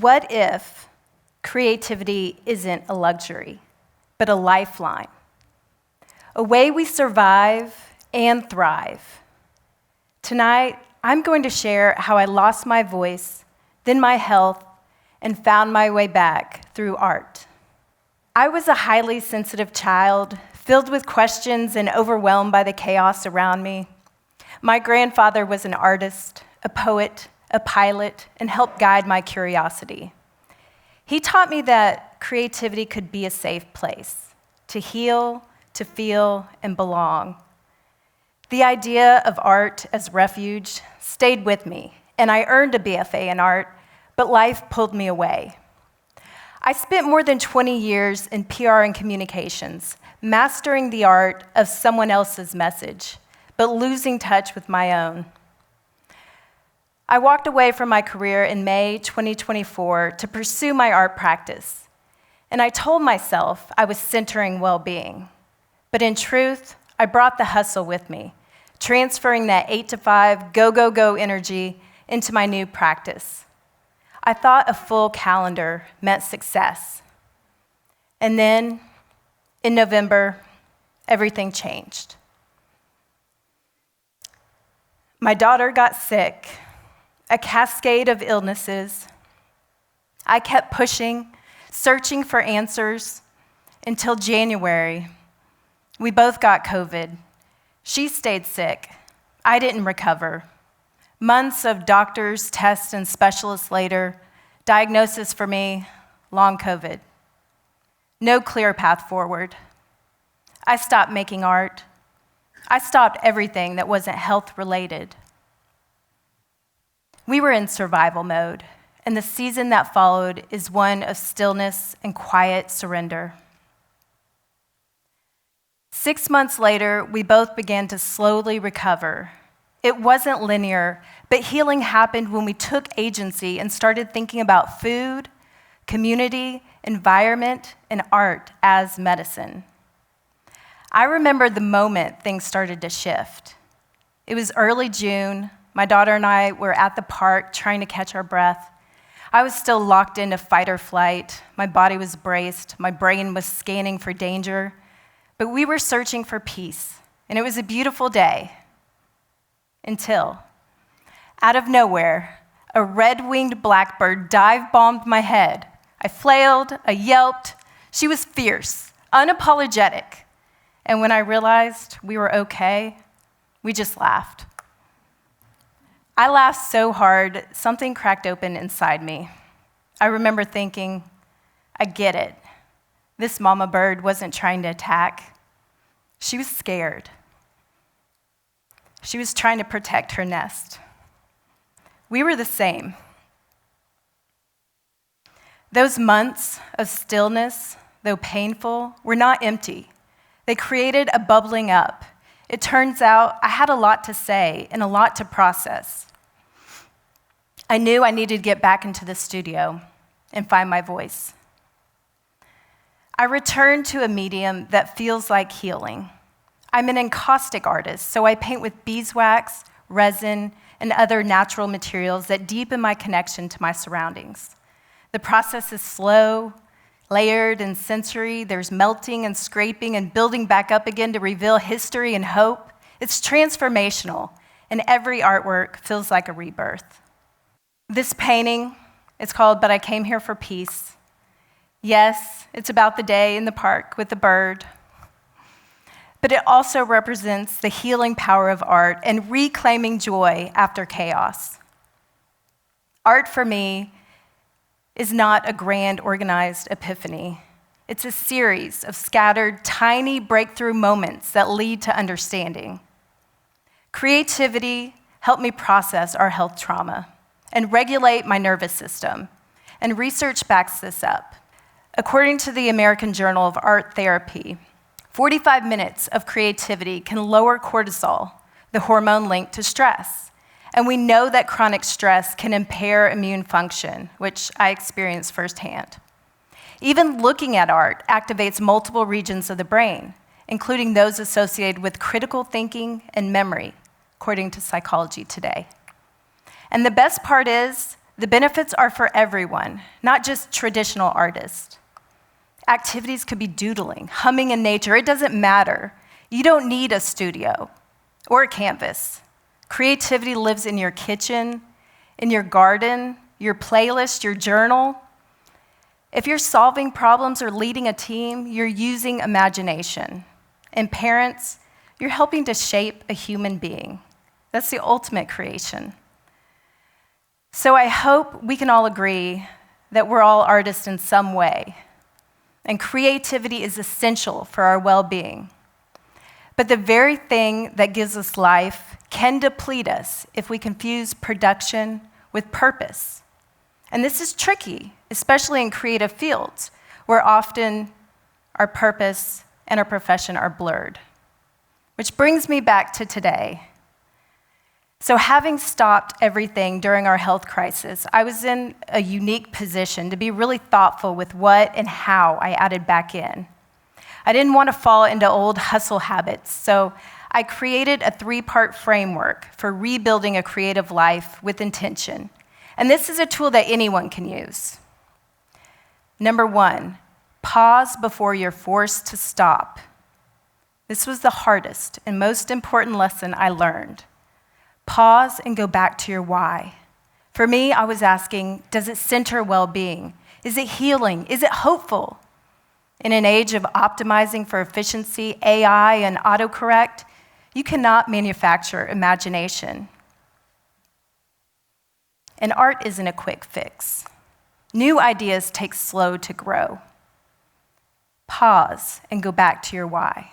What if creativity isn't a luxury, but a lifeline? A way we survive and thrive. Tonight, I'm going to share how I lost my voice, then my health, and found my way back through art. I was a highly sensitive child, filled with questions and overwhelmed by the chaos around me. My grandfather was an artist, a poet, a pilot, and helped guide my curiosity. He taught me that creativity could be a safe place, to heal, to feel, and belong. The idea of art as refuge stayed with me, and I earned a BFA in art, but life pulled me away. I spent more than 20 years in PR and communications, mastering the art of someone else's message, but losing touch with my own. I walked away from my career in May 2024 to pursue my art practice, and I told myself I was centering well-being. But in truth, I brought the hustle with me, transferring that 8 to 5 go energy into my new practice. I thought a full calendar meant success. And then, in November, everything changed. My daughter got sick, a cascade of illnesses. I kept pushing, searching for answers, until January. We both got COVID. She stayed sick. I didn't recover. Months of doctors, tests, and specialists later, diagnosis for me, long COVID. No clear path forward. I stopped making art. I stopped everything that wasn't health-related. We were in survival mode, and the season that followed is one of stillness and quiet surrender. 6 months later, we both began to slowly recover. It wasn't linear, but healing happened when we took agency and started thinking about food, community, environment, and art as medicine. I remember the moment things started to shift. It was early June. My daughter and I were at the park trying to catch our breath. I was still locked into fight or flight. My body was braced. My brain was scanning for danger. But we were searching for peace, and it was a beautiful day. Until, out of nowhere, a red-winged blackbird dive-bombed my head. I flailed, I yelped. She was fierce, unapologetic. And when I realized we were okay, we just laughed. I laughed so hard, something cracked open inside me. I remember thinking, I get it. This mama bird wasn't trying to attack. She was scared. She was trying to protect her nest. We were the same. Those months of stillness, though painful, were not empty. They created a bubbling up. It turns out I had a lot to say and a lot to process. I knew I needed to get back into the studio and find my voice. I returned to a medium that feels like healing. I'm an encaustic artist, so I paint with beeswax, resin, and other natural materials that deepen my connection to my surroundings. The process is slow, layered, and sensory. There's melting and scraping and building back up again to reveal history and hope. It's transformational, and every artwork feels like a rebirth. This painting, it's called But I Came Here for Peace. Yes, it's about the day in the park with the bird, but it also represents the healing power of art and reclaiming joy after chaos. Art for me is not a grand organized epiphany. It's a series of scattered, tiny breakthrough moments that lead to understanding. Creativity helped me process our health trauma and regulate my nervous system, and research backs this up. According to the American Journal of Art Therapy, 45 minutes of creativity can lower cortisol, the hormone linked to stress. And we know that chronic stress can impair immune function, which I experienced firsthand. Even looking at art activates multiple regions of the brain, including those associated with critical thinking and memory, according to Psychology Today. And the best part is, The benefits are for everyone, not just traditional artists. Activities could be doodling, humming in nature, it doesn't matter. You don't need a studio or a canvas. Creativity lives in your kitchen, in your garden, your playlist, your journal. If you're solving problems or leading a team, you're using imagination. And parents, you're helping to shape a human being. That's the ultimate creation. So I hope we can all agree that we're all artists in some way, and creativity is essential for our well-being. But the very thing that gives us life can deplete us if we confuse production with purpose. And this is tricky, especially in creative fields, where often our purpose and our profession are blurred. Which brings me back to today. So having stopped everything during our health crisis, I was in a unique position to be really thoughtful with what and how I added back in. I didn't want to fall into old hustle habits, so I created a 3-part framework for rebuilding a creative life with intention. And this is a tool that anyone can use. Number 1, pause before you're forced to stop. This was the hardest and most important lesson I learned. Pause and go back to your why. For me, I was asking, does it center well-being? Is it healing? Is it hopeful? In an age of optimizing for efficiency, AI, and autocorrect, you cannot manufacture imagination. And art isn't a quick fix. New ideas take slow to grow. Pause and go back to your why.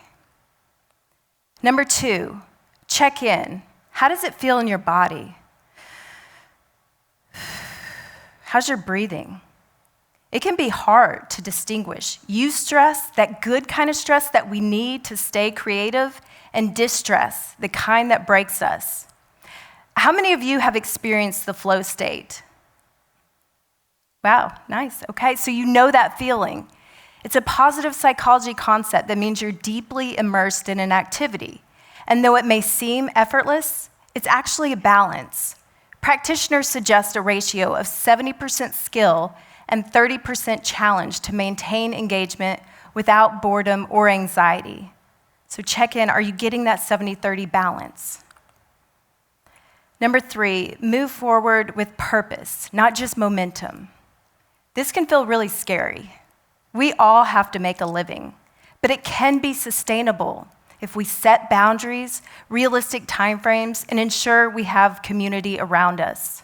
Number 2, check in. How does it feel in your body? How's your breathing? It can be hard to distinguish eustress, that good kind of stress that we need to stay creative, and distress, the kind that breaks us. How many of you have experienced the flow state? Wow, nice. Okay, so you know that feeling. It's a positive psychology concept that means you're deeply immersed in an activity. And though it may seem effortless, it's actually a balance. Practitioners suggest a ratio of 70% skill and 30% challenge to maintain engagement without boredom or anxiety. So check in, are you getting that 70-30 balance? Number 3, move forward with purpose, not just momentum. This can feel really scary. We all have to make a living, but it can be sustainable if we set boundaries, realistic timeframes, and ensure we have community around us.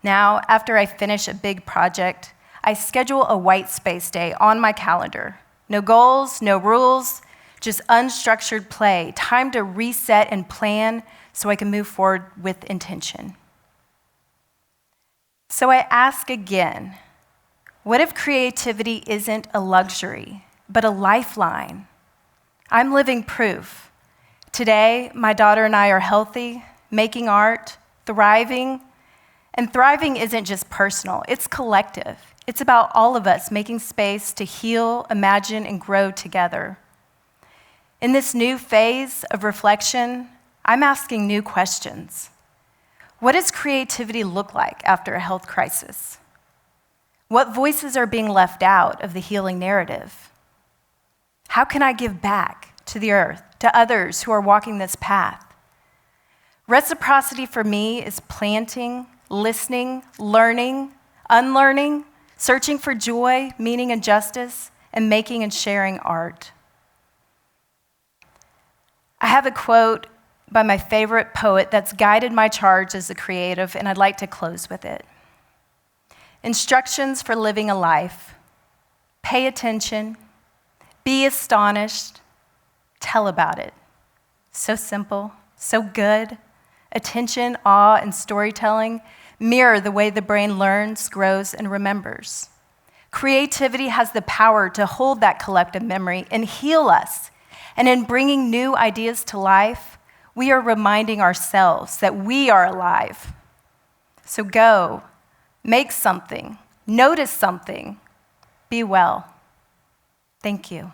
Now, after I finish a big project, I schedule a white space day on my calendar. No goals, no rules, just unstructured play, time to reset and plan so I can move forward with intention. So I ask again, what if creativity isn't a luxury, but a lifeline? I'm living proof. Today, my daughter and I are healthy, making art, thriving. And thriving isn't just personal, it's collective. It's about all of us making space to heal, imagine, and grow together. In this new phase of reflection, I'm asking new questions. What does creativity look like after a health crisis? What voices are being left out of the healing narrative? How can I give back to the earth, to others who are walking this path? Reciprocity for me is planting, listening, learning, unlearning, searching for joy, meaning, and justice, and making and sharing art. I have a quote by my favorite poet that's guided my charge as a creative, and I'd like to close with it. Instructions for living a life. Pay attention, be astonished, tell about it. So simple, so good. Attention, awe, and storytelling mirror the way the brain learns, grows, and remembers. Creativity has the power to hold that collective memory and heal us. And in bringing new ideas to life, we are reminding ourselves that we are alive. So go, make something, notice something, be well. Thank you.